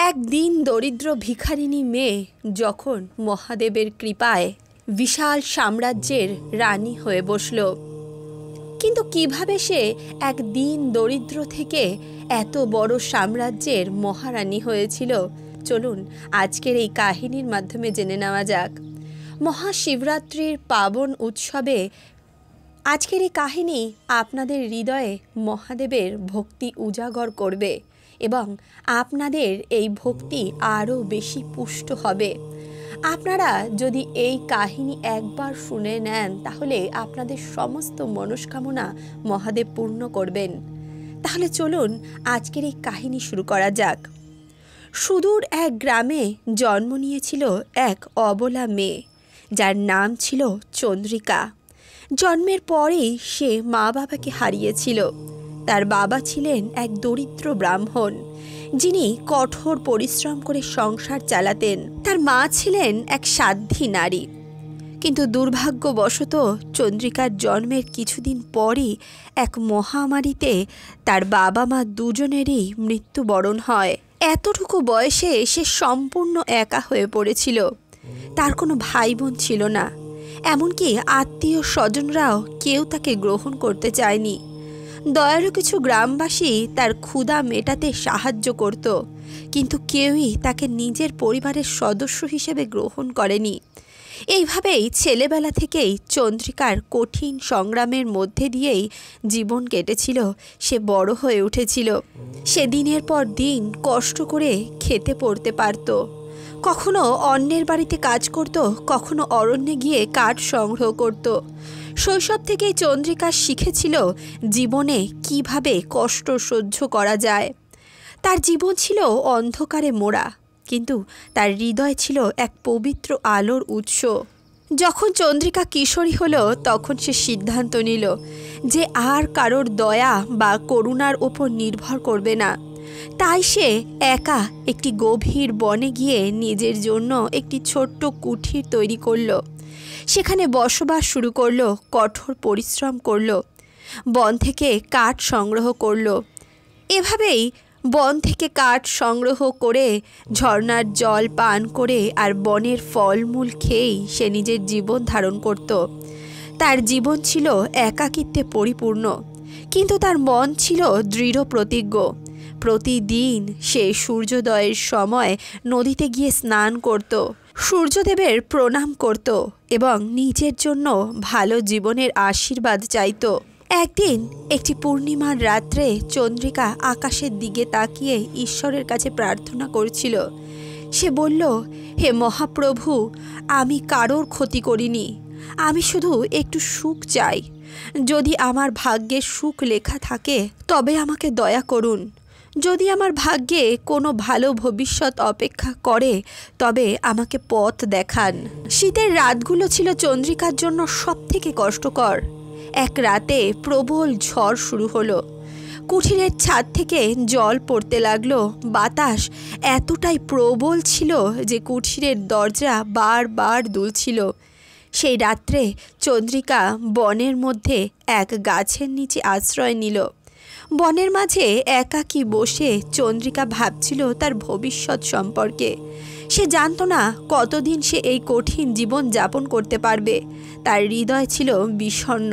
এক দিন দরিদ্র ভিখারিনী মেয়ে যখন মহাদেবের কৃপায় বিশাল সাম্রাজ্যের রানী হয়ে বসল, কিন্তু কিভাবে সে এক দিন দরিদ্র থেকে এত বড় সাম্রাজ্যের মহারানী হয়েছিল, চলুন আজকের এই কাহিনীর মাধ্যমে জেনে নেওয়া যাক। মহাশিবরাত্রির পাবন উৎসবে আজকের এই কাহিনী আপনাদের হৃদয়ে মহাদেবের ভক্তি উজাগর করবে এবং আপনাদের এই ভক্তি আরও বেশি পুষ্ট হবে। আপনারা যদি এই কাহিনী একবার শুনে নেন তাহলে আপনাদের সমস্ত মনস্কামনা মহাদেব পূর্ণ করবেন। তাহলে চলুন আজকের এই কাহিনী শুরু করা যাক। সুদূর এক গ্রামে জন্ম নিয়েছিল এক অবলা মেয়ে, যার নাম ছিল চন্দ্রিকা। জন্মের পরেই সে মা বাবাকে হারিয়েছিল। তার বাবা ছিলেন এক দরিদ্র ব্রাহ্মণ, যিনি কঠোর পরিশ্রম করে সংসার চালাতেন। তার মা ছিলেন এক সাধ্বী নারী। কিন্তু দুর্ভাগ্যবশত চন্দ্রিকার জন্মের কিছুদিন পরই এক মহামারীতে তার বাবা মা দুজনেরই মৃত্যুবরণ হয়। এতটুকু বয়সে সে সম্পূর্ণ একা হয়ে পড়েছিল। তার কোনো ভাই বোন ছিল না, এমনকি আত্মীয় স্বজনরাও কেউ তাকে গ্রহণ করতে চায়নি। দয়ালু কিছু গ্রামবাসী তার ক্ষুধা মেটাতে সাহায্য করত, কিন্তু কেউই তাকে নিজের পরিবারের সদস্য হিসেবে গ্রহণ করেনি। এইভাবেই ছেলেবেলা থেকেই চন্দ্রিকার কঠিন সংগ্রামের মধ্যে দিয়েই জীবন কেটেছিল। সে বড় হয়ে উঠেছিল। সে দিনের পর দিন কষ্ট করে খেতে পড়তে পারত। কখনো অন্যের বাড়িতে কাজ করত, কখনো অরণ্যে গিয়ে কাঠ সংগ্রহ করত। শৈশব থেকেই চন্দ্রিকা শিখেছিল জীবনে কিভাবে কষ্ট সহ্য করা যায়। তার জীবন ছিল অন্ধকারে মোড়া, কিন্তু তার হৃদয় ছিল এক পবিত্র আলোর উৎস। যখন চন্দ্রিকা কিশোরী হলো তখন সে সিদ্ধান্ত নিল যে আর কারোর দয়া বা করুণার ওপর নির্ভর করবে না। তাই সে একা একটি গভীর বনে গিয়ে নিজের জন্য একটি ছোট্ট কুঠির তৈরি করলো। সেখানে বসবাস শুরু করলো, কঠোর পরিশ্রম করলো, বন থেকে কাঠ সংগ্রহ করলো। এভাবেই বন থেকে কাঠ সংগ্রহ করে, ঝর্ণার জল পান করে আর বনের ফলমূল খেয়েই সে নিজের জীবন ধারণ করত। তার জীবন ছিল একাকিত্বে পরিপূর্ণ, কিন্তু তার মন ছিল দৃঢ় প্রতিজ্ঞ। প্রতিদিন সে সূর্যোদয়ের সময় নদীতে গিয়ে স্নান করত, সূর্যদেবের প্রণাম করত এবং নিজের জন্য ভালো জীবনের আশীর্বাদ চাইত। একদিন একটি পূর্ণিমার রাত্রে চন্দ্রিকা আকাশের দিকে তাকিয়ে ঈশ্বরের কাছে প্রার্থনা করছিল। সে বলল, হে মহাপ্রভু, আমি কারোর ক্ষতি করিনি, আমি শুধু একটু সুখ চাই। যদি আমার ভাগ্যে সুখ লেখা থাকে তবে আমাকে দয়া করুন। যদি আমার ভাগ্যে কোনো ভালো ভবিষ্যৎ অপেক্ষা করে তবে আমাকে পথ দেখান। শীতের রাতগুলো ছিল চন্দ্রিকার জন্য সবথেকে কষ্টকর। এক রাতে প্রবল ঝড় শুরু হলো। কুঠিরের ছাদ থেকে জল পড়তে লাগলো। বাতাস এতটাই প্রবল ছিল যে কুঠিরের দরজা বারবার দুলছিল। সেই রাত্রে চন্দ্রিকা বনের মধ্যে এক গাছের নিচে আশ্রয় নিল। বনের মাঝে একাকী বসে চন্দ্রিকা ভাবছিল তার ভবিষ্যৎ সম্পর্কে। সে জানত না কতদিন সে এই কঠিন জীবন যাপন করতে পারবে। তার হৃদয় ছিল বিষণ্ণ,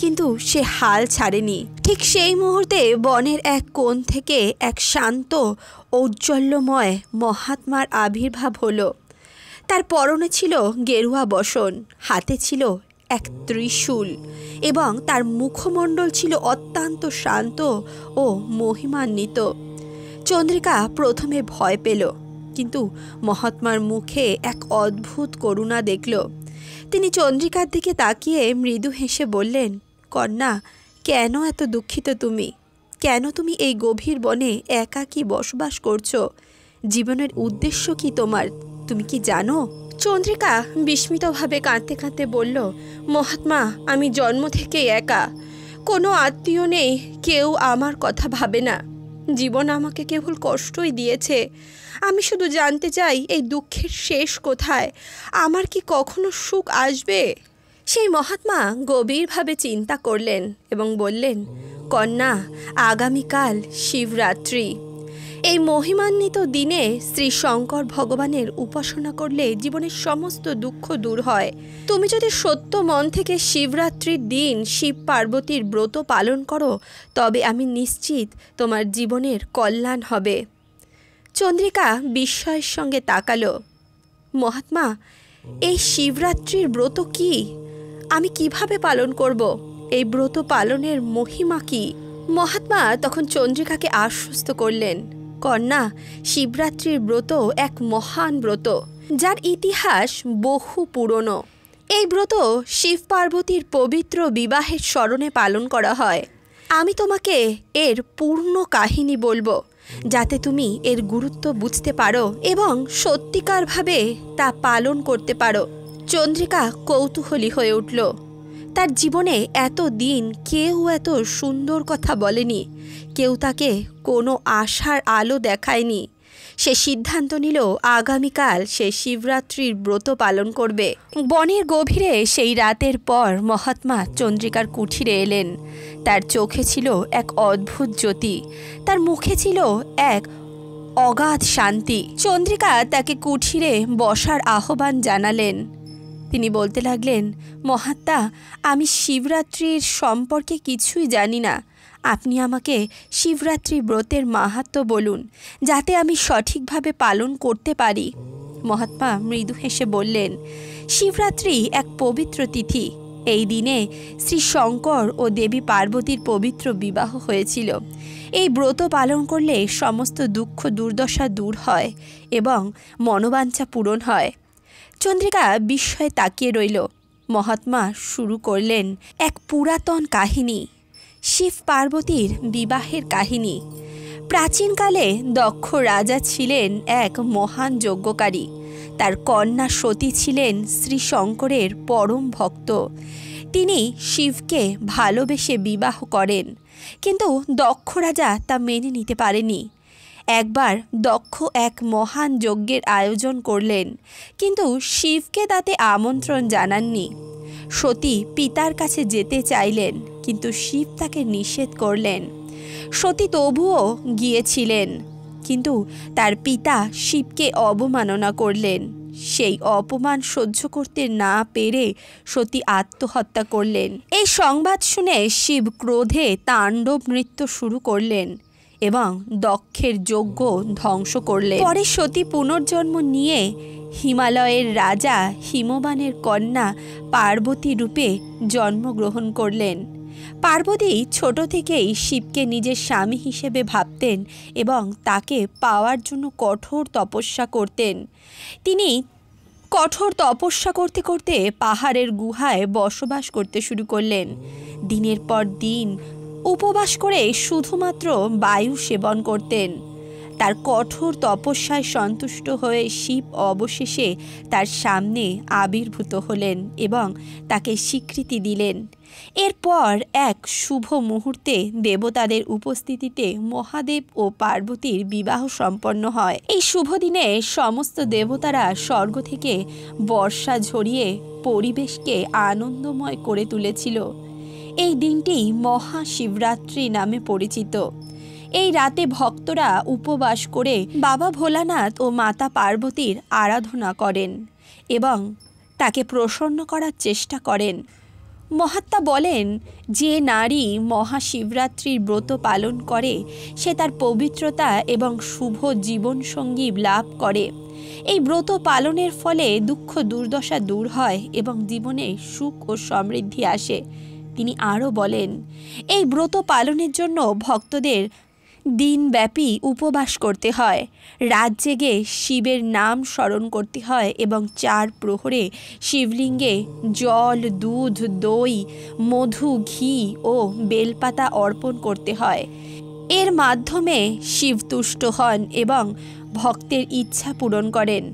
কিন্তু সে হাল ছাড়েনি। ঠিক সেই মুহূর্তে বনের এক কোণ থেকে এক শান্ত ঔজ্জ্বল্যময় মহাত্মার আবির্ভাব হলো। তার পরনে ছিল গেরুয়া বসন, হাতে ছিল এক ত্রিশূল এবং তার মুখমণ্ডল ছিল অত্যন্ত শান্ত ও মহিমান্বিত। চন্দ্রিকা প্রথমে ভয় পেল, কিন্তু মহাত্মার মুখে এক অদ্ভুত করুণা দেখল। তিনি চন্দ্রিকার দিকে তাকিয়ে মৃদু হেসে বললেন, কন্যা, কেন এত দুঃখিত তুমি? কেন তুমি এই গভীর বনে একাকী বসবাস করছো? জীবনের উদ্দেশ্য কি তোমার? তুমি কি জানো? চন্দ্রিকা বিস্মিতভাবে কাঁদতে কাঁদতে বলল, মহাত্মা, আমি জন্ম থেকেই একা। কোনো আত্মীয় নেই, কেউ আমার কথা ভাবে না। জীবন আমাকে কেবল কষ্টই দিয়েছে। আমি শুধু জানতে চাই এই দুঃখের শেষ কোথায়? আমার কি কখনো সুখ আসবে? সেই মহাত্মা গভীরভাবে চিন্তা করলেন এবং বললেন, কন্যা, আগামীকাল শিবরাত্রি। এই মহিমান্বিত দিনে শ্রী শঙ্কর ভগবানের উপাসনা করলে জীবনের সমস্ত দুঃখ দূর হয়। তুমি যদি সত্য মন থেকে শিবরাত্রির দিন শিব পার্বতীর ব্রত পালন করো, তবে আমি নিশ্চিত তোমার জীবনের কল্যাণ হবে। চন্দ্রিকা বিস্ময়ের সঙ্গে তাকালো। মহাত্মা, এই শিবরাত্রির ব্রত কি? আমি কিভাবে পালন করব? এই ব্রত পালনের মহিমা কি? মহাত্মা তখন চন্দ্রিকাকে আশ্বস্ত করলেন, কন্যা, শিবরাত্রির ব্রত এক মহান ব্রত, যার ইতিহাস বহু পুরনো। এই ব্রত শিব পার্বতীর পবিত্র বিবাহের স্মরণে পালন করা হয়। আমি তোমাকে এর পূর্ণ কাহিনী বলবো, যাতে তুমি এর গুরুত্ব বুঝতে পারো এবং সত্যিকারভাবে তা পালন করতে পারো। চন্দ্রিকা কৌতূহলী হয়ে উঠল। তার জীবনে এত দিন কেউ এত সুন্দর কথা বলেনি, কেউ তাকে কোনো আশার আলো দেখায়নি। সে সিদ্ধান্ত নিল আগামীকাল সে শিবরাত্রির ব্রত পালন করবে। বনের গভীরে সেই রাতের পর মহাত্মা চন্দ্রিকার কুঠিরে এলেন। তার চোখে ছিল এক অদ্ভুত জ্যোতি, তার মুখে ছিল এক অগাধ শান্তি। চন্দ্রিকা তাকে কুঠিরে বসার আহ্বান জানালেন। তিনি বলতে লাগলেন, মহাত্মা, আমি শিবরাত্রির সম্পর্কে কিছুই জানি না। আপনি আমাকে শিবরাত্রি ব্রতের মাহাত্ম্য বলুন, যাতে আমি সঠিকভাবে পালন করতে পারি। মহাত্মা মৃদু হেসে বললেন, শিবরাত্রি এক পবিত্র তিথি। এই দিনে শ্রী শঙ্কর ও দেবী পার্বতীর পবিত্র বিবাহ হয়েছিল। এই ব্রত পালন করলে সমস্ত দুঃখ দুর্দশা দূর হয় এবং মনোবাঞ্ছা পূরণ হয়। চন্দ্রিকা বিস্ময়ে তাকিয়ে রইল। মহাত্মা শুরু করলেন এক পুরাতন কাহিনী, শিব পার্বতীর বিবাহের কাহিনী। প্রাচীনকালে দক্ষ রাজা ছিলেন এক মহান যজ্ঞকারী। তার কন্যা সতী ছিলেন শ্রী শঙ্করের পরম ভক্ত। তিনি শিবকে ভালোবেসে বিবাহ করেন, কিন্তু দক্ষ রাজা তা মেনে নিতে পারেনি। একবার দক্ষ এক মহান যজ্ঞের আয়োজন করলেন, কিন্তু শিবকে তাতে আমন্ত্রণ জানাননি। সতী পিতার কাছে যেতে চাইলেন, কিন্তু শিব তাকে নিষেধ করলেন। সতী তবুও গিয়েছিলেন, কিন্তু তার পিতা শিবকে অবমাননা করলেন। সেই অপমান সহ্য করতে না পেরে সতী আত্মহত্যা করলেন। এই সংবাদ শুনে শিব ক্রোধে তাণ্ডব নৃত্য শুরু করলেন এবং দক্ষের যজ্ঞ ধ্বংস করলেন। পরে সতী পুনর্জন্ম নিয়ে হিমালয়ের রাজা হিমবানের কন্যা পার্বতী রূপে জন্মগ্রহণ করলেন। পার্বতী ছোট থেকেই শিবকে নিজের স্বামী হিসেবে ভাবতেন এবং তাকে পাওয়ার জন্য কঠোর তপস্যা করতেন। তিনি কঠোর তপস্যা করতে করতে পাহাড়ের গুহায় বসবাস করতে শুরু করলেন। দিনের পর দিন উপবাস করে শুধুমাত্র বায়ু সেবন করতেন। তার কঠোর তপস্যায় সন্তুষ্ট হয়ে শিব অবশেষে তার সামনে আবির্ভূত হলেন এবং তাকে স্বীকৃতি দিলেন। এরপর এক শুভ মুহূর্তে দেবতাদের উপস্থিতিতে মহাদেব ও পার্বতীর বিবাহ সম্পন্ন হয়। এই শুভ দিনে সমস্ত দেবতারা স্বর্গ থেকে বর্ষা ঝরিয়ে পরিবেশকে আনন্দময় করে তুলেছিল। এই দিনটি মহাশিবরাত্রি নামে পরিচিত। এই রাতে ভক্তরা উপবাস করে বাবা ভোলানাথ ও মাতা পার্বতীর আরাধনা করেন এবং তাকে প্রসন্ন করার চেষ্টা করেন। মহাত্মা বলেন, যে নারী মহাশিবরাত্রির ব্রত পালন করে সে তার পবিত্রতা এবং শুভ জীবনসঙ্গী লাভ করে। এই ব্রত পালনের ফলে দুঃখ দুর্দশা দূর হয় এবং জীবনে সুখ ও সমৃদ্ধি আসে। তিনি আরও বলেন, এই ব্রত পালনের জন্য ভক্তদের দিনব্যাপী উপবাস করতে হয়, রাত জেগে শিবের নাম স্মরণ করতে হয় এবং 4 প্রহরে শিবলিঙ্গে জল, দুধ, দই, মধু, ঘি ও বেলপাতা অর্পণ করতে হয়। এর মাধ্যমে শিব তুষ্ট হন এবং ভক্তের ইচ্ছা পূরণ করেন।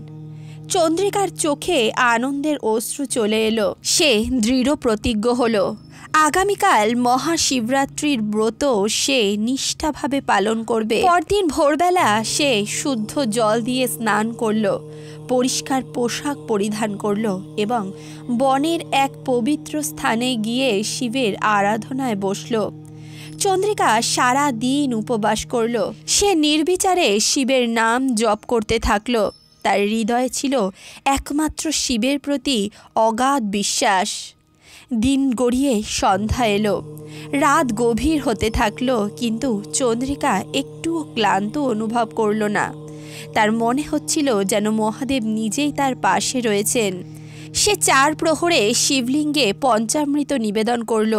চন্দ্রিকার চোখে আনন্দের অশ্রু চলে এলো। সে দৃঢ় প্রতিজ্ঞ হলো, আগামীকাল মহাশিবরাত্রির ব্রত সে নিষ্ঠাভাবে পালন করবে। পরদিন ভোরবেলা সে শুদ্ধ জল দিয়ে স্নান করল, পরিষ্কার পোশাক পরিধান করল এবং বনের এক পবিত্র স্থানে গিয়ে শিবের আরাধনায় বসল। চন্দ্রিকা সারা দিন উপবাস করল। সে নির্বিচারে শিবের নাম জপ করতে থাকল। তার হৃদয়ে ছিল একমাত্র শিবের প্রতি অগাধ বিশ্বাস। দিন গড়িয়ে সন্ধ্যা এলো, রাত গভীর হতে থাকলো, কিন্তু চন্দ্রিকা একটুও ক্লান্ত অনুভব করল না। তার মনে হচ্ছিল যেন মহাদেব নিজেই তার পাশে রয়েছেন। সে 4 প্রহরে শিবলিঙ্গে পঞ্চামৃত নিবেদন করল,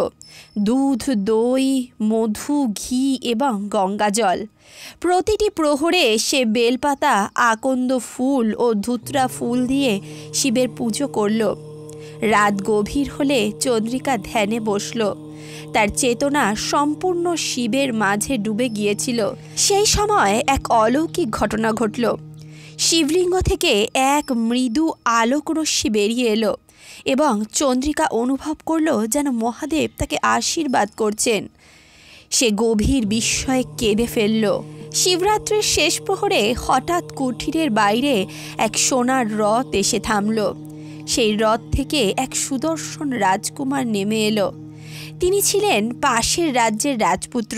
দুধ, দই, মধু, ঘি এবং গঙ্গাজল। প্রতিটি প্রহরে সে বেলপাতা, আকন্দ ফুল ও ধুতরা ফুল দিয়ে শিবের পুজো করল। রাত গভীর হলে চন্দ্রিকা ধ্যানে বসল। তার চেতনা সম্পূর্ণ শিবের মাঝে ডুবে গিয়েছিল। সেই সময় এক অলৌকিক ঘটনা ঘটল। শিবলিঙ্গ থেকে এক মৃদু আলোক রশ্মি বেরিয়ে এলো এবং চন্দ্রিকা অনুভব করল যেন মহাদেব তাকে আশীর্বাদ করছেন। সে গভীর বিস্ময়ে কেঁদে ফেলল। শিবরাত্রির শেষ প্রহরে হঠাৎ কুঠিরের বাইরে এক সোনার রথ এসে থামল। সেই রথ থেকে এক সুদর্শন রাজকুমার নেমে এলো। তিনি ছিলেন পাশের রাজ্যের রাজপুত্র,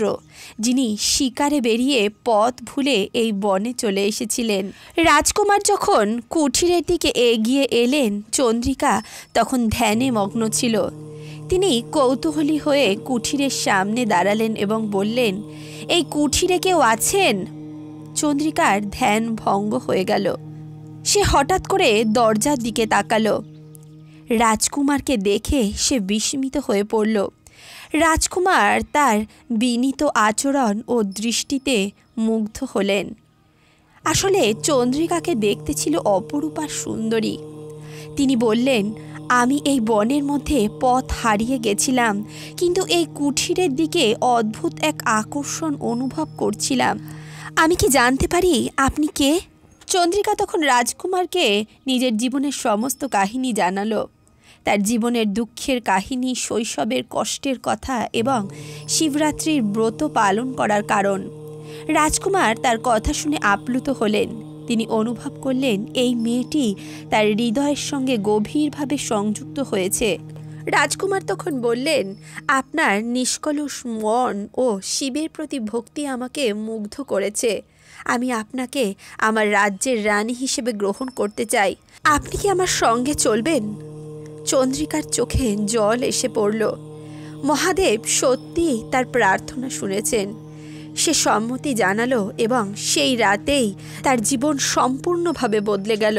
যিনি শিকারে বেরিয়ে পথ ভুলে এই বনে চলে এসেছিলেন। রাজকুমার যখন কুঠিরের দিকে এগিয়ে এলেন, চন্দ্রিকা তখন ধ্যানে মগ্ন ছিল। তিনি কৌতূহলী হয়ে কুঠিরের সামনে দাঁড়ালেন এবং বললেন, এই কুঠিরে কেউ আছেন? চন্দ্রিকার ধ্যান ভঙ্গ হয়ে গেল। সে হঠাৎ করে দরজার দিকে তাকালো। রাজকুমারকে দেখে সে বিস্মিত হয়ে পড়ল। রাজকুমার তার বিনীত আচরণ ও দৃষ্টিতে মুগ্ধ হলেন। আসলে চন্দ্রিকাকে দেখতে ছিল অপরূপা সুন্দরী। তিনি বললেন, আমি এই বনের মধ্যে পথ হারিয়ে গেছিলাম, কিন্তু এই কুঠিরের দিকে অদ্ভুত এক আকর্ষণ অনুভব করছিলাম। আমি কি জানতে পারি আপনি কে? চন্দ্রিকা তখন রাজকুমারকে নিজের জীবনের সমস্ত কাহিনী জানালো। তার জীবনের দুঃখের কাহিনী, শৈশবের কষ্টের কথা এবং শিবরাত্রির ব্রত পালন করার কারণ। রাজকুমার তার কথা শুনে আপ্লুত হলেন। তিনি অনুভব করলেন এই মেয়েটি তার হৃদয়ের সঙ্গে গভীরভাবে সংযুক্ত হয়েছে। রাজকুমার তখন বললেন, আপনার নিষ্কলুষ মন ও শিবের প্রতি ভক্তি আমাকে মুগ্ধ করেছে। আমি আপনাকে আমার রাজ্যের রানী হিসেবে গ্রহণ করতে চাই। আপনি কি আমার সঙ্গে চলবেন? চন্দ্রিকার চোখে জল এসে পড়ল। মহাদেব সত্যি তার প্রার্থনা শুনেছেন। সে সম্মতি জানালো এবং সেই রাতেই তার জীবন সম্পূর্ণভাবে বদলে গেল।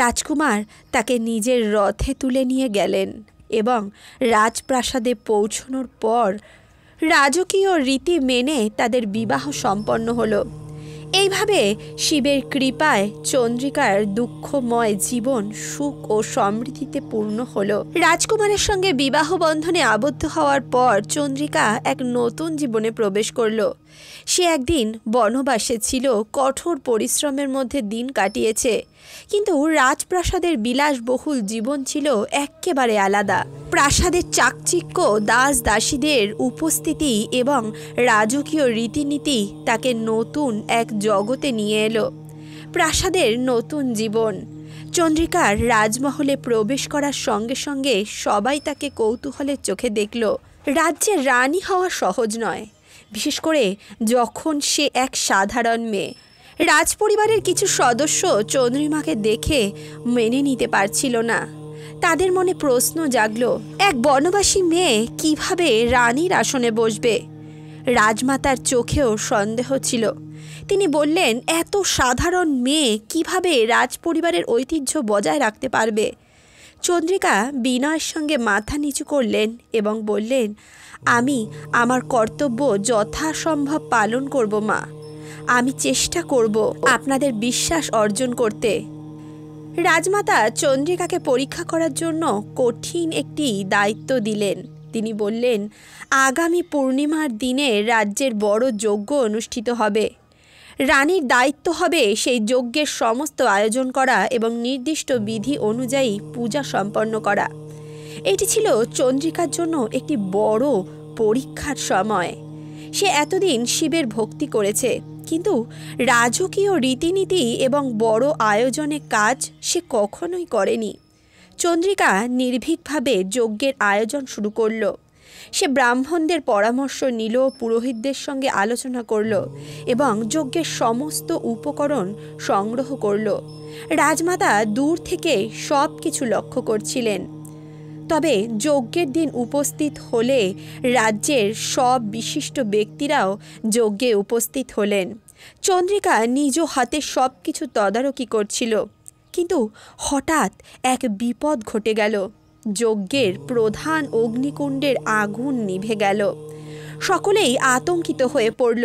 রাজকুমার তাকে নিজের রথে তুলে নিয়ে গেলেন এবং রাজপ্রাসাদে পৌঁছানোর পর রাজকীয় রীতি মেনে তাদের বিবাহ সম্পন্ন হলো। এইভাবে শিবের কৃপায় চন্দ্রিকার দুঃখময় জীবন সুখ ও সমৃদ্ধিতে পূর্ণ হলো। রাজকুমারের সঙ্গে বিবাহ বন্ধনে আবদ্ধ হওয়ার পর চন্দ্রিকা এক নতুন জীবনে প্রবেশ করল। সে একদিন বনবাসে ছিল, কঠোর পরিশ্রমের মধ্যে দিন কাটিয়েছে, কিন্তু রাজপ্রাসাদের বিলাসবহুল জীবন ছিল একেবারে আলাদা। প্রাসাদের চাকচিক্য, দাস দাসীদের উপস্থিতি এবং রাজকীয় রীতিনীতি তাকে নতুন এক জগতে নিয়ে এলো। প্রাসাদের নতুন জীবন। চন্দ্রিকার রাজমহলে প্রবেশ করার সঙ্গে সঙ্গে সবাই তাকে কৌতূহলের চোখে দেখল। রাজ্যের রানী হওয়া সহজ নয়, বিশেষ করে যখন সে এক সাধারণ মেয়ে। রাজপরিবারের কিছু সদস্য চন্দ্রিমাকে দেখে মেনে নিতে পারছিল না। তাদের মনে প্রশ্ন জাগল, এক বনবাসী মেয়ে কিভাবে রানীর আসনে বসবে? রাজমাতার চোখেও সন্দেহ ছিল। তিনি বললেন, এত সাধারণ মেয়ে কিভাবে রাজপরিবারের ঐতিহ্য বজায় রাখতে পারবে? চন্দ্রিকা বিনয়ের সঙ্গে মাথা নিচু করলেন এবং বললেন, আমি আমার কর্তব্য যথাসম্ভব পালন করব মা। আমি চেষ্টা করব আপনাদের বিশ্বাস অর্জন করতে। রাজমাতা চন্দ্রিকাকে পরীক্ষা করার জন্য কঠিন একটি দায়িত্ব দিলেন। তিনি বললেন, আগামী পূর্ণিমার দিনে রাজ্যের বড় যজ্ঞ অনুষ্ঠিত হবে। রানীর দায়িত্ব হবে সেই যজ্ঞের সমস্ত আয়োজন করা এবং নির্দিষ্ট বিধি অনুযায়ী পূজা সম্পন্ন করা। এটি ছিল চন্দ্রিকার জন্য একটি বড় পরীক্ষার সময়। সে এতদিন শিবের ভক্তি করেছে, কিন্তু রাজকীয় রীতিনীতি এবং বড় আয়োজনে কাজ সে কখনোই করেনি। চন্দ্রিকা নির্ভীকভাবে যজ্ঞের আয়োজন শুরু করল। সে ব্রাহ্মণদের পরামর্শ নিল, পুরোহিতদের সঙ্গে আলোচনা করল এবং যজ্ঞের সমস্ত উপকরণ সংগ্রহ করল। রাজমাতা দূর থেকে সব কিছু লক্ষ্য করছিলেন। তবে যজ্ঞের দিন উপস্থিত হলে রাজ্যের সব বিশিষ্ট ব্যক্তিরাও যজ্ঞে উপস্থিত হলেন। চন্দ্রিকা নিজ হাতে সব কিছু তদারকি করছিল, কিন্তু হঠাৎ এক বিপদ ঘটে গেল। যজ্ঞের প্রধান অগ্নিকুণ্ডের আগুন নিভে গেল। সকলেই আতঙ্কিত হয়ে পড়ল।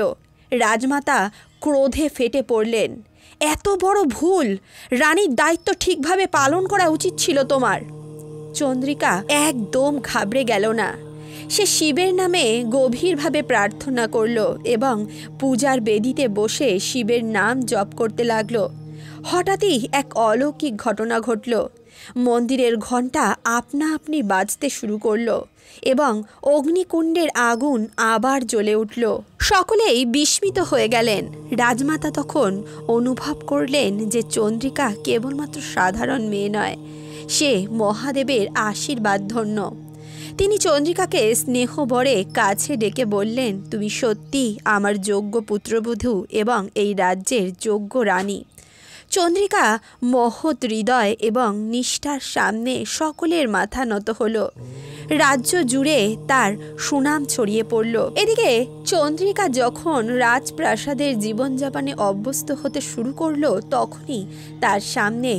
রাজমাতা ক্রোধে ফেটে পড়লেন। এত বড় ভুল! রানীর দায়িত্ব ঠিকভাবে পালন করা উচিত ছিল তোমার। চন্দ্রিকা একদম ঘাবড়ে গেল না। সে শিবের নামে গভীরভাবে প্রার্থনা করল এবং পূজার বেদিতে বসে শিবের নাম জপ করতে লাগল। হঠাৎই এক অলৌকিক ঘটনা ঘটল। মন্দিরের ঘণ্টা আপনা আপনি বাজতে শুরু করল এবং অগ্নিকুণ্ডের আগুন আবার জ্বলে উঠল। সকলেই বিস্মিত হয়ে গেলেন। রাজমাতা তখন অনুভব করলেন যে চন্দ্রিকা কেবলমাত্র সাধারণ মেয়ে নয়, সে মহাদেবের আশীর্বাদ ধন্য। তিনি চন্দ্রিকাকে স্নেহভরে কাছে ডেকে বললেন, তুমি সত্যি আমার যোগ্য পুত্রবধূ এবং এই রাজ্যের যোগ্য রানী। চন্দ্রিকা মহৎ হৃদয় এবং নিষ্ঠার সামনে সকলের মাথা নত হল। রাজ্য জুড়ে তার সুনাম ছড়িয়ে পড়ল। এদিকে চন্দ্রিকা যখন রাজপ্রাসাদের জীবনযাপনে অভ্যস্ত হতে শুরু করল, তখনই তার সামনে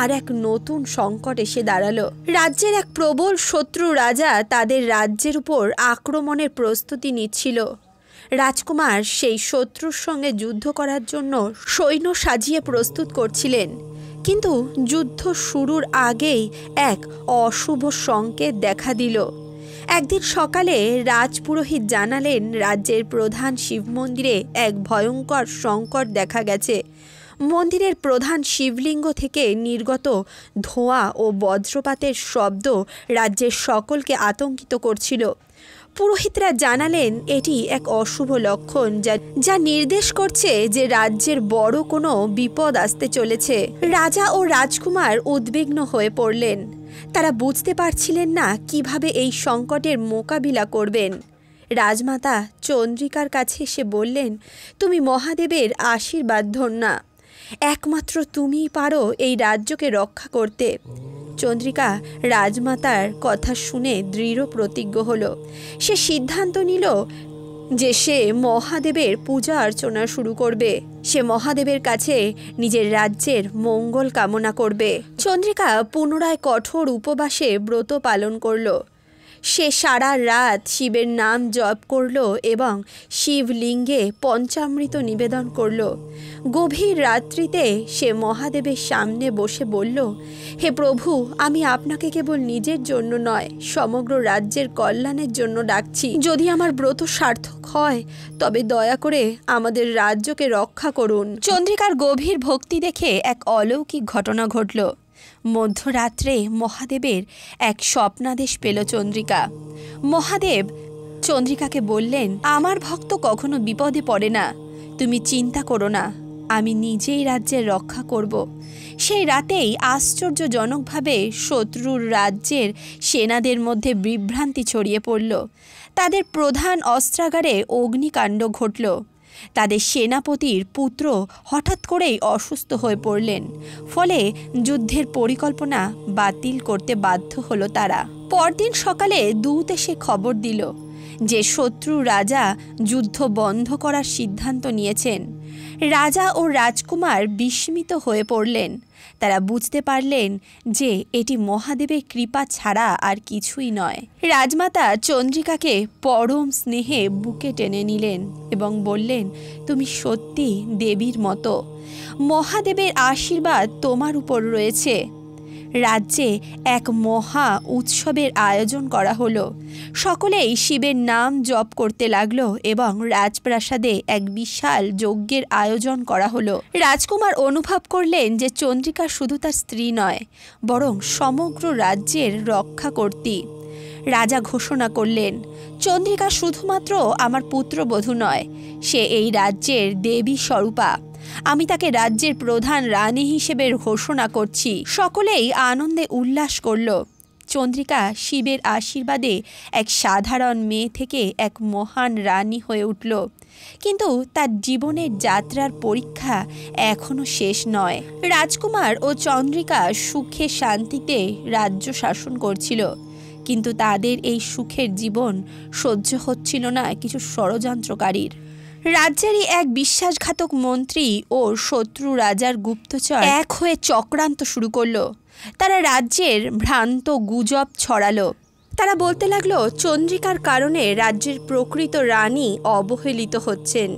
আর এক নতুন সংকট এসে দাঁড়ালো। রাজ্যের এক প্রবল শত্রু রাজা তাদের রাজ্যের উপর আক্রমণের প্রস্তুতি নিচ্ছিল। রাজকুমার সেই শত্রুর সঙ্গে যুদ্ধ করার জন্য সৈন্য সাজিয়ে প্রস্তুত করছিলেন, কিন্তু যুদ্ধ শুরুর আগেই এক অশুভ সংকেত দেখা দিল। একদিন সকালে রাজপুরোহিত জানালেন, রাজ্যের প্রধান শিব মন্দিরে এক ভয়ঙ্কর সংকট দেখা গেছে। মন্দিরের প্রধান শিবলিঙ্গ থেকে নির্গত ধোঁয়া ও বজ্রপাতের শব্দ রাজ্যের সকলকে আতঙ্কিত করছিল। পুরোহিতরা জানালেন, এটি এক অশুভ লক্ষণ যা নির্দেশ করছে যে রাজ্যের বড় কোনো বিপদ আসতে চলেছে। রাজা ও রাজকুমার উদ্বিগ্ন হয়ে পড়লেন। তারা বুঝতে পারছিলেন না কিভাবে এই সংকটের মোকাবিলা করবেন। রাজমাতা চন্দ্রিকার কাছে এসে বললেন, তুমি মহাদেবের আশীর্বাদ ধন্যা। একমাত্র তুমিই পারো এই রাজ্যকে রক্ষা করতে। চন্দ্রিকা রাজমাতার কথা শুনে দৃঢ় প্রতিজ্ঞ হল। সে সিদ্ধান্ত নিল যে সে মহাদেবের পূজা অর্চনা শুরু করবে। সে মহাদেবের কাছে নিজের রাজ্যের মঙ্গল কামনা করবে। চন্দ্রিকা পুনরায় কঠোর উপবাসে ব্রত পালন করল। সে সারা রাত শিবের নাম জপ করল এবং শিবলিঙ্গে পঞ্চামৃত নিবেদন করল। গভীর রাত্রিতে সে মহাদেবের সামনে বসে বলল, হে প্রভু, আমি আপনাকে কেবল নিজের জন্য নয়, সমগ্র রাজ্যের কল্যাণের জন্য ডাকছি। যদি আমার ব্রত সার্থক হয় তবে দয়া করে আমাদের রাজ্যকে রক্ষা করুন। চন্দ্রিকার গভীর ভক্তি দেখে এক অলৌকিক ঘটনা ঘটল। মধ্যরাত্রে মহাদেবের এক স্বপ্নাদেশ পেল চন্দ্রিকা। মহাদেব চন্দ্রিকাকে বললেন, আমার ভক্ত কখনো বিপদে পড়ে না, তুমি চিন্তা করো না, আমি নিজেই রাজ্যের রক্ষা করব। সেই রাতেই আশ্চর্যজনকভাবে শত্রুর রাজ্যের সেনাদের মধ্যে বিভ্রান্তি ছড়িয়ে পড়ল। তাদের প্রধান অস্ত্রাগারে অগ্নিকাণ্ড ঘটল। তাদের সেনাপতির পুত্র হঠাৎ করেই অসুস্থ হয়ে পড়লেন, ফলে যুদ্ধের পরিকল্পনা বাতিল করতে বাধ্য হলো তারা। পরদিন সকালে দূত এসে খবর দিল যে শত্রু রাজা যুদ্ধ বন্ধ করার সিদ্ধান্ত নিয়েছেন। রাজা ও রাজকুমার বিস্মিত হয়ে পড়লেন। তারা বুঝতে পারলেন যে এটি মহাদেবের কৃপা ছাড়া আর কিছুই নয়। রাজমাতা চন্দ্রিকাকে পরম স্নেহে বুকে টেনে নিলেন এবং বললেন, তুমি সত্যি দেবীর মতো, মহাদেবের আশীর্বাদ তোমার উপর রয়েছে। রাজ্যে এক মহা উৎসবের আয়োজন করা হলো। সকলেই শিবের নাম জপ করতে লাগলো এবং রাজপ্রাসাদে এক বিশাল যজ্ঞের আয়োজন করা হলো। রাজকুমার অনুভব করলেন যে চন্দ্রিকা শুধু তার স্ত্রী নয়, বরং সমগ্র রাজ্যের রক্ষাকর্ত্রী। রাজা ঘোষণা করলেন, চন্দ্রিকা শুধুমাত্র আমার পুত্রবধূ নয়, সে এই রাজ্যের দেবী স্বরূপা। আমি তাকে রাজ্যের প্রধান রানী হিসেবে ঘোষণা করছি। সকলেই আনন্দে উল্লাস করল। চন্দ্রিকা শিবের আশীর্বাদে এক সাধারণ মেয়ে থেকে এক মহান রানী হয়ে উঠল। কিন্তু তার জীবনের যাত্রার পরীক্ষা এখনো শেষ নয়। রাজকুমার ও চন্দ্রিকা সুখে শান্তিতে রাজ্য শাসন করছিল, কিন্তু তাদের এই সুখের জীবন সহ্য হচ্ছিল না কিছু ষড়যন্ত্রকারীর। রাজ্যেরই এক বিশ্বাসঘাতক মন্ত্রী ও শত্রু রাজার গুপ্তচর এক হয়ে চক্রান্ত শুরু করলো। তারা রাজ্যের ভ্রান্ত গুজব ছড়ালো। তারা বলতে লাগলো চন্দ্রিকার কারণে রাজ্যের প্রকৃত রানী অবহেলিত হচ্ছেন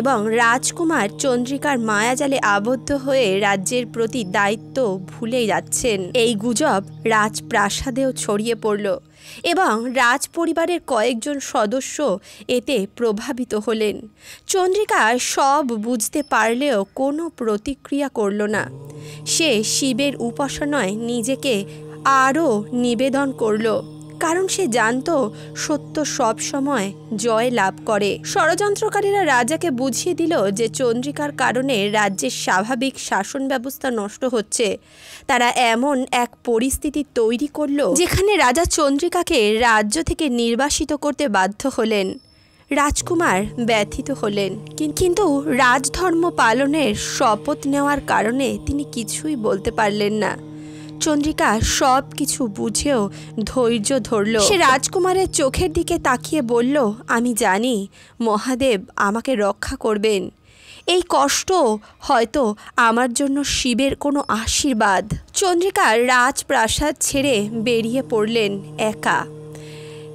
এবং রাজকুমার চন্দ্রিকার মায়াজালে আবদ্ধ হয়ে রাজ্যের প্রতি দায়িত্ব ভুলে যাচ্ছেন। এই গুজব রাজপ্রাসাদেও ছড়িয়ে পড়ল এবং রাজ পরিবারের কয়েকজন সদস্য এতে প্রভাবিত হলেন। চন্দ্রিকা সব বুঝতে পারলেও কোনো প্রতিক্রিয়া করল না। সে শিবের উপাসনায় নিজেকে আরও নিবেদন করল, কারণ সে জানত সত্য সব সময় জয় লাভ করে। ষড়যন্ত্রকারীরা রাজাকে বুঝিয়ে দিল যে চন্দ্রিকার কারণে রাজ্যের স্বাভাবিক শাসন ব্যবস্থা নষ্ট হচ্ছে। তারা এমন এক পরিস্থিতি তৈরি করল যেখানে রাজা চন্দ্রিকাকে রাজ্য থেকে নির্বাসিত করতে বাধ্য হলেন। রাজকুমার ব্যথিত হলেন, কিন্তু রাজধর্ম পালনের শপথ নেওয়ার কারণে তিনি কিছুই বলতে পারলেন না। চন্দ্রিকা সব কিছু বুঝেও ধৈর্য ধরল। সে রাজকুমারের চোখের দিকে তাকিয়ে বলল, আমি জানি মহাদেব আমাকে রক্ষা করবেন। এই কষ্ট হয়তো আমার জন্য শিবের কোনো আশীর্বাদ। চন্দ্রিকা রাজপ্রাসাদ ছেড়ে বেরিয়ে পড়লেন একা।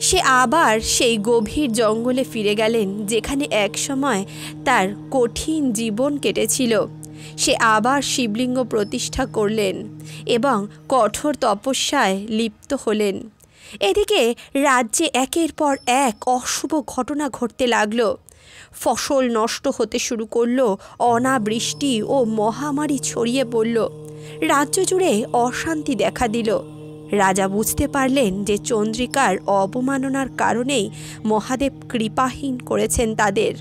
সে আবার সেই গভীর জঙ্গলে ফিরে গেলেন যেখানে একসময় তার কঠিন জীবন কেটেছিল। সে আবার শিবলিঙ্গ প্রতিষ্ঠা করলেন এবং কঠোর তপস্যায় লিপ্ত হলেন। এদিকে রাজ্যে একের পর এক অশুভ ঘটনা ঘটতে লাগলো। ফসল নষ্ট হতে শুরু করলো, অনাবৃষ্টি ও মহামারী ছড়িয়ে পড়ল। রাজ্য জুড়ে অশান্তি দেখা দিল। রাজা বুঝতে পারলেন যে চন্দ্রিকার অবমাননার কারণেই মহাদেব কৃপাহীন করেছেন তাদের।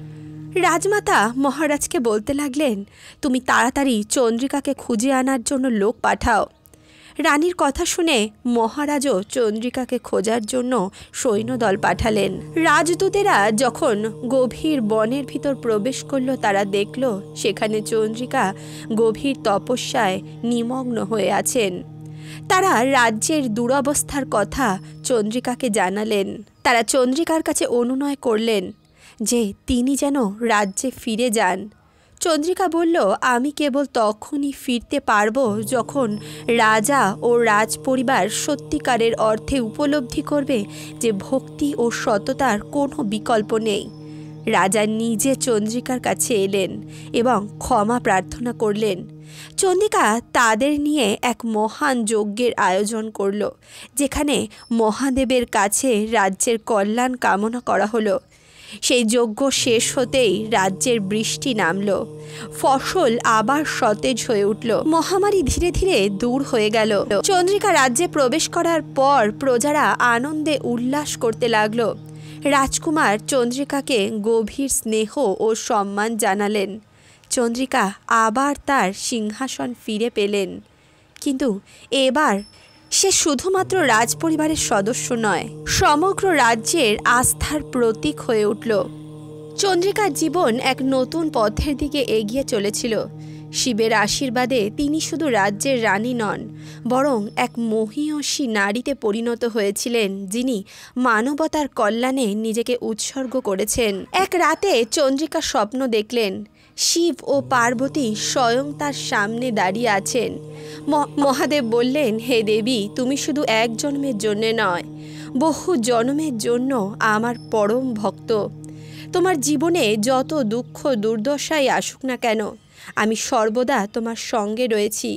রাজমাতা মহারাজকে বলতে লাগলেন, তুমি তাড়াতাড়ি চন্দ্রিকাকে খুঁজে আনার জন্য লোক পাঠাও। রানীর কথা শুনে মহারাজও চন্দ্রিকাকে খোঁজার জন্য সৈন্যদল পাঠালেন। রাজদূতেরা যখন গভীর বনের ভিতর প্রবেশ করল, তারা দেখল সেখানে চন্দ্রিকা গভীর তপস্যায় নিমগ্ন হয়ে আছেন। তারা রাজ্যের দুরবস্থার কথা চন্দ্রিকাকে জানালেন। তারা চন্দ্রিকার কাছে অনুনয় করলেন যে তিনি যেন রাজ্যে ফিরে যান। চন্দ্রিকা বলল, আমি কেবল তখনই ফিরতে পারবো যখন রাজা ও রাজপরিবার সত্যিকারের অর্থে উপলব্ধি করবে যে ভক্তি ও সততার কোনো বিকল্প নেই। রাজা নিজে চন্দ্রিকার কাছে এলেন এবং ক্ষমা প্রার্থনা করলেন। চন্দ্রিকা তাদের নিয়ে এক মহান যজ্ঞের আয়োজন করল, যেখানে মহাদেবের কাছে রাজ্যের কল্যাণ কামনা করা হলো। সেই যজ্ঞ শেষ হতেই রাজ্যের বৃষ্টি নামল, ফসল আবার সতেজ হয়ে উঠল, মহামারী ধীরে ধীরে দূর হয়ে গেল। চন্দ্রিকা রাজ্যে প্রবেশ করার পর প্রজারা আনন্দে উল্লাস করতে লাগল। রাজকুমার চন্দ্রিকাকে গভীর স্নেহ ও সম্মান জানালেন। চন্দ্রিকা আবার তার সিংহাসন ফিরে পেলেন, কিন্তু এবার সে শুধুমাত্র রাজপরিবারের সদস্য নয়, সমগ্র রাজ্যের আস্থার প্রতীক হয়ে উঠল। চন্দ্রিকার জীবন এক নতুন পথের দিকে এগিয়ে চলেছিল। শিবের আশীর্বাদে তিনি শুধু রাজ্যের রানী নন, বরং এক মহীয়সী নারীতে পরিণত হয়েছিলেন, যিনি মানবতার কল্যাণে নিজেকে উৎসর্গ করেছেন। এক রাতে চন্দ্রিকা স্বপ্ন দেখলেন শিব ও পার্বতী স্বয়ং তার সামনে দাঁড়িয়ে আছেন। মহাদেব বললেন, হে দেবী, তুমি শুধু এক জন্মের জন্য নয়, বহু জন্মের জন্য আমার পরম ভক্ত। তোমার জীবনে যত দুঃখ দুর্দশাই আসুক না কেন, আমি সর্বদা তোমার সঙ্গে রয়েছি।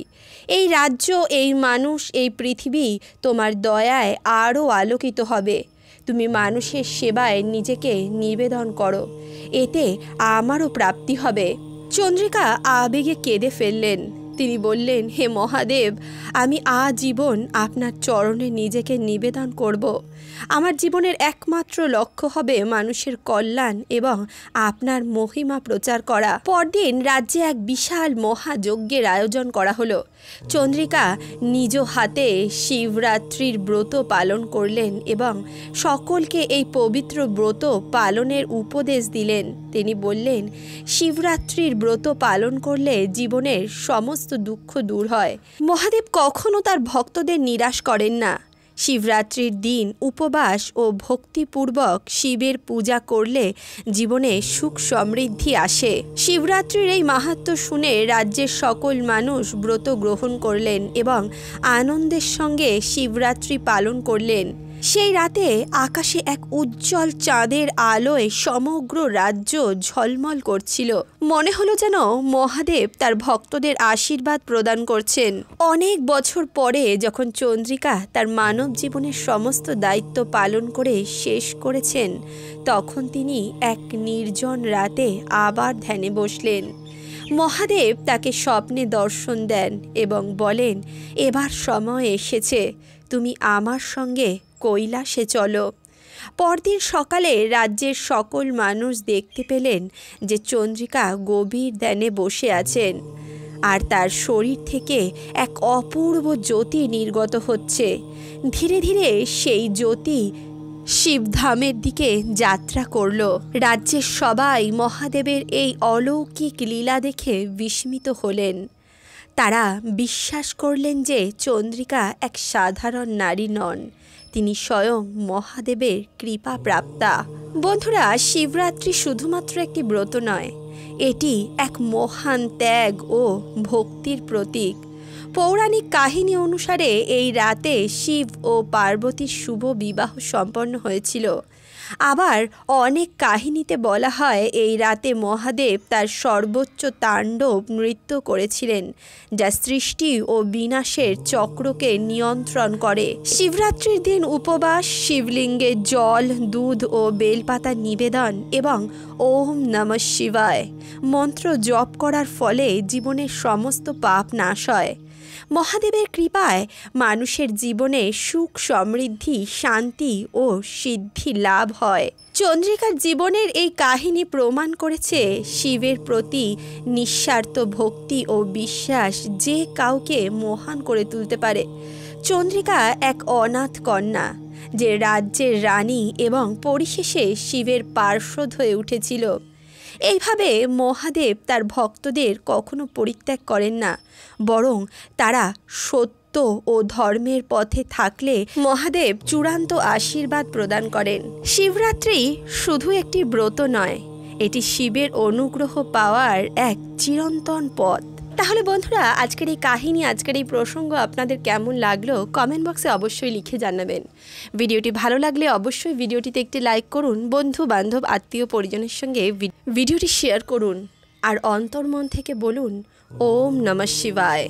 এই রাজ্য, এই মানুষ, এই পৃথিবী তোমার দয়ায় আরও আলোকিত হবে। তুমি মানুষের সেবায় নিজেকে নিবেদন করো, এতে আমারও প্রাপ্তি হবে। চন্দ্রিকা আবেগে কেঁদে ফেললেন, তিনি বললেন, হে মহাদেব, আমি আজীবন আপনার চরণে নিজেকে নিবেদন করব। আমার জীবনের একমাত্র লক্ষ্য হবে মানুষের কল্যাণ এবং আপনার মহিমা প্রচার করা। পরদিন রাজ্যে এক বিশাল মহাযজ্ঞের আয়োজন করা হলো। চন্দ্রিকা নিজ হাতে শিবরাত্রির ব্রত পালন করলেন এবং সকলকে এই পবিত্র ব্রত পালনের উপদেশ দিলেন। তিনি বললেন, শিবরাত্রির ব্রত পালন করলে জীবনের সমস্ত দুঃখ দূর হয়। মহাদেব কখনো তার ভক্তদের নিরাশ করেন না। শিবরাত্রির দিন উপবাস ও ভক্তিপূর্বক শিবের পূজা করলে জীবনে সুখ সমৃদ্ধি আসে। শিবরাত্রির এই মাহাত্ম্য শুনে রাজ্যের সকল মানুষ ব্রত গ্রহণ করলেন এবং আনন্দের সঙ্গে শিবরাত্রি পালন করলেন। সেই রাতে আকাশে এক উজ্জ্বল চাঁদের আলোয় সমগ্র রাজ্য ঝলমল করছিল। মনে হলো যেন মহাদেব তার ভক্তদের আশীর্বাদ প্রদান করছেন। অনেক বছর পরে যখন চন্দ্রিকা তার মানব জীবনের সমস্ত দায়িত্ব পালন করে শেষ করেছেন, তখন তিনি এক নির্জন রাতে আবার ধ্যানে বসলেন। মহাদেব তাকে স্বপ্নে দর্শন দেন এবং বলেন, এবার সময় এসেছে, তুমি আমার সঙ্গে কৈলাসে চলো। পরদিন সকালে রাজ্যের সকল মানুষ দেখতে পেলেন যে চন্দ্রিকা গভীর ধ্যানে বসে আছেন আর তার শরীর থেকে এক অপূর্ব জ্যোতি নির্গত হচ্ছে। ধীরে ধীরে সেই জ্যোতি শিবধামের দিকে যাত্রা করল। রাজ্যের সবাই মহাদেবের এই অলৌকিক লীলা দেখে বিস্মিত হলেন। তারা বিশ্বাস করলেন যে চন্দ্রিকা এক সাধারণ নারী নন, তিনি স্বয়ং মহাদেবের কৃপা প্রাপ্তা। বন্ধুরা, শিবরাত্রি শুধুমাত্র একটি ব্রত নয়, এটি এক মহান ত্যাগ ও ভক্তির প্রতীক। পৌরাণিক কাহিনী অনুসারে এই রাতে শিব ও পার্বতীর শুভ বিবাহ সম্পন্ন হয়েছিল। আবার অনেক কাহিনীতে বলা হয় এই রাতে মহাদেব তার সর্বোচ্চ তাণ্ডব নৃত্য করেছিলেন, যা সৃষ্টি ও বিনাশের চক্রকে নিয়ন্ত্রণ করে। শিবরাত্রির দিন উপবাস, শিবলিঙ্গে জল, দুধ ও বেলপাতা নিবেদন এবং ওম নমঃ শিবায় মন্ত্র জপ করার ফলে জীবনের সমস্ত পাপ নাশ হয়। মহাদেবের কৃপায় মানুষের জীবনে সুখ, সমৃদ্ধি, শান্তি ও সিদ্ধি লাভ হয়। চন্দ্রিকার জীবনের এই কাহিনী প্রমাণ করেছে শিবের প্রতি নিঃস্বার্থ ভক্তি ও বিশ্বাস যে কাউকে মহান করে তুলতে পারে। চন্দ্রিকা এক অনাথ কন্যা যে রাজ্যের রানী এবং পরিশেষে শিবের পার্শ্বদ হয়ে উঠেছিল। এইভাবে মহাদেব তার ভক্তদের কখনো পরিত্যাগ করেন না, বরং তারা সত্য ও ধর্মের পথে থাকলে মহাদেব চূড়ান্ত আশীর্বাদ প্রদান করেন। শিবরাত্রি শুধু একটি ব্রত নয়, এটি শিবের অনুগ্রহ পাওয়ার এক চিরন্তন পথ। তাহলে বন্ধুরা, আজকের এই কাহিনী, আজকের এই প্রসঙ্গ আপনাদের কেমন লাগলো কমেন্ট বক্সে অবশ্যই লিখে জানাবেন। ভিডিওটি ভালো লাগলে অবশ্যই ভিডিওটিতে একটি লাইক করুন, বন্ধু বান্ধব আত্মীয় পরিজনের সঙ্গে ভিডিওটি শেয়ার করুন আর অন্তর্মন থেকে বলুন ওম নমঃ শিবায়।